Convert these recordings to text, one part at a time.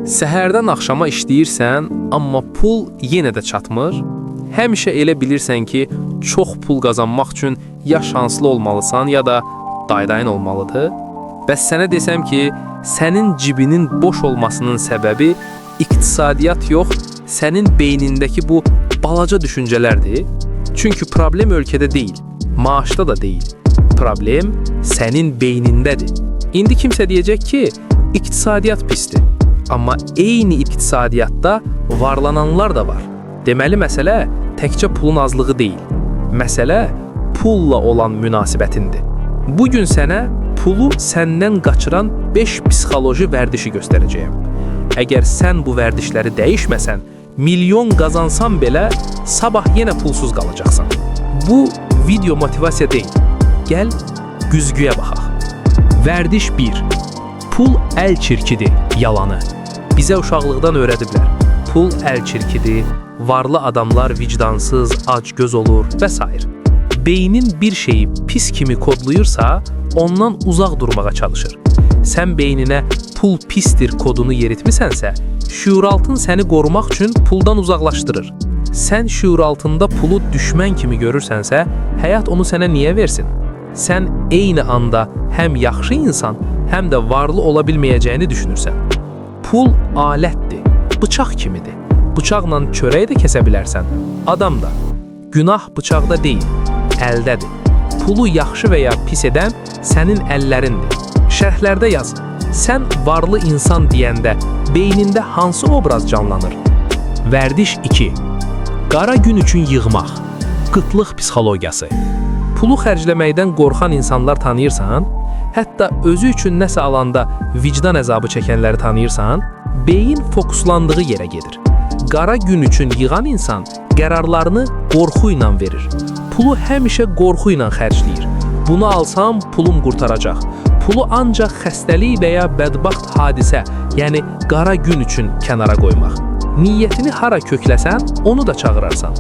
Səhərdən axşama işləyirsən, amma pul yenə də çatmır. Həmişə elə bilirsən ki, çox pul qazanmaq üçün ya şanslı olmalısan, ya da daydayın olmalıdır. Bəs sənə desəm ki, sənin cibinin boş olmasının səbəbi iqtisadiyyat yox, sənin beynindəki bu balaca düşüncələrdir. Çünki problem ölkədə deyil, maaşda da deyil. Problem sənin beynindədir. İndi kimsə deyəcək ki, iqtisadiyyat pisdir. Amma eyni iqtisadiyyatda varlananlar da var. Deməli, məsələ təkcə pulun azlığı deyil. Məsələ pulla olan münasibətindir. Bugün sənə pulu səndən qaçıran 5 psixoloji vərdişi göstərəcəyəm. Əgər sən bu vərdişləri dəyişməsən, milyon qazansan belə, sabah yenə pulsuz qalacaqsan. Bu video motivasiya deyil. Gəl, güzgüyə baxaq. Vərdiş 1. Pul əl çirkidir, yalanı. Bizə uşaqlıqdan öyrədiblər. Pul əl çirkidir, varlı adamlar vicdansız, acgöz olur və s. Beynin bir şeyi pis kimi kodlayırsa, ondan uzaq durmağa çalışır. Sən beyninə pul pisdir kodunu yeritmisənsə, şüuraltın səni qorumaq üçün puldan uzaqlaşdırır. Sən şüuraltında pulu düşmən kimi görürsənsə, həyat onu sənə niyə versin? Sən eyni anda həm yaxşı insan, həm də varlı ola bilməyəcəyini düşünürsən. Pul alətdir, bıçaq kimidir. Bıçaqla çörək də kəsə bilərsən, adam da. Günah bıçaqda deyil, əldədir. Pulu yaxşı və ya pis edən sənin əllərindir. Şərhlərdə yaz, sən varlı insan deyəndə beynində hansı obraz canlanır? Vərdiş 2. Qara gün üçün yığmaq, qıtlıq psixologiyası. Pulu xərcləməkdən qorxan insanlar tanıyırsan, hətta özü üçün nəsə alanda vicdan əzabı çəkənləri tanıyırsan, beyin fokuslandığı yerə gedir. Qara gün üçün yığan insan qərarlarını qorxu ilə verir. Pulu həmişə qorxu ilə xərcləyir. Bunu alsam pulum qurtaracaq. Pulu ancaq xəstəlik və ya bədbaxt hadisə, yəni qara gün üçün kənara qoymaq. Niyyətini hara kökləsən, onu da çağırarsan.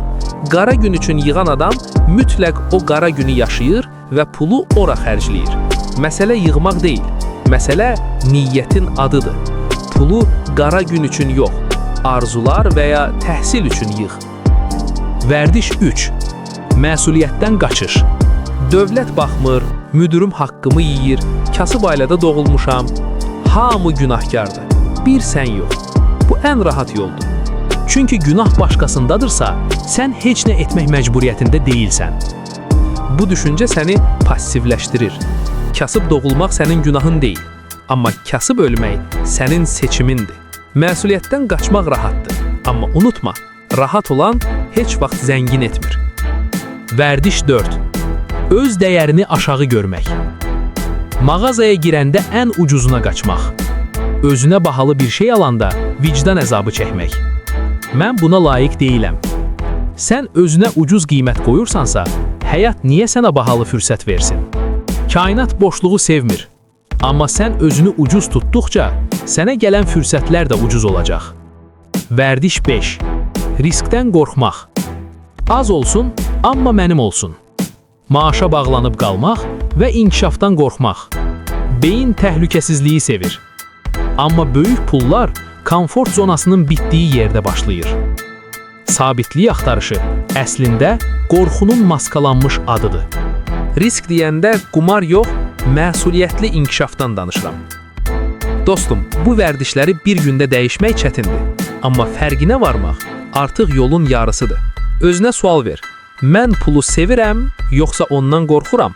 Qara gün üçün yığan adam mütləq o qara günü yaşayır və pulu ora xərcləyir. Məsələ yığmaq deyil, məsələ niyyətin adıdır. Pulu qara gün üçün yox, arzular və ya təhsil üçün yığ. Vərdiş 3. Məsuliyyətdən qaçış. Dövlət baxmır, müdürüm haqqımı yeyir, kasıb ailədə doğulmuşam. Hamı günahkardır, bir sən yox. Bu ən rahat yoldur. Çünki günah başqasındadırsa, sən heç nə etmək məcburiyyətində deyilsən. Bu düşüncə səni passivləşdirir. Kasıb doğulmaq sənin günahın deyil, amma kasıb ölmək sənin seçimindir. Məsuliyyətdən qaçmaq rahatdır, amma unutma, rahat olan heç vaxt zəngin etmir. Vərdiş 4. Öz dəyərini aşağı görmək. Mağazaya girəndə ən ucuzuna qaçmaq. Özünə bahalı bir şey alanda vicdan əzabı çəkmək. Mən buna layiq deyiləm. Sən özünə ucuz qiymət qoyursansa, həyat niyə sənə bahalı fürsət versin? Kainat boşluğu sevmir. Amma sən özünü ucuz tutduqca, sənə gələn fürsətlər də ucuz olacaq. Vərdiş 5. Riskdən qorxmaq. Az olsun, amma mənim olsun. Maaşa bağlanıb qalmaq və inkişafdan qorxmaq. Beyin təhlükəsizliyi sevir. Amma böyük pullar komfort zonasının bitdiyi yerdə başlayır. Sabitlik axtarışı əslində qorxunun maskalanmış adıdır. Risk deyəndə qumar yox, məsuliyyətli inkişafdan danışıram. Dostum, bu vərdişləri bir gündə dəyişmək çətindir. Amma fərqinə varmaq artıq yolun yarısıdır. Özünə sual ver. Mən pulu sevirəm, yoxsa ondan qorxuram?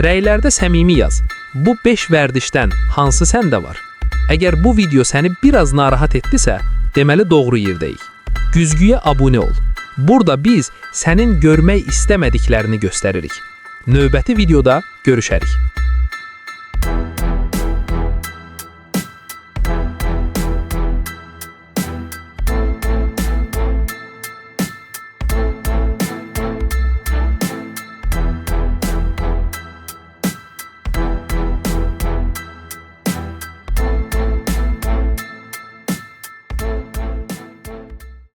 Rəylərdə səmimi yaz. Bu 5 vərdişdən hansı səndə var? Əgər bu video səni biraz narahat etdisə, deməli doğru yerdəyik. Güzgüyə abunə ol. Burada biz sənin görmək istəmədiklərini göstəririk. Növbəti videoda görüşərik.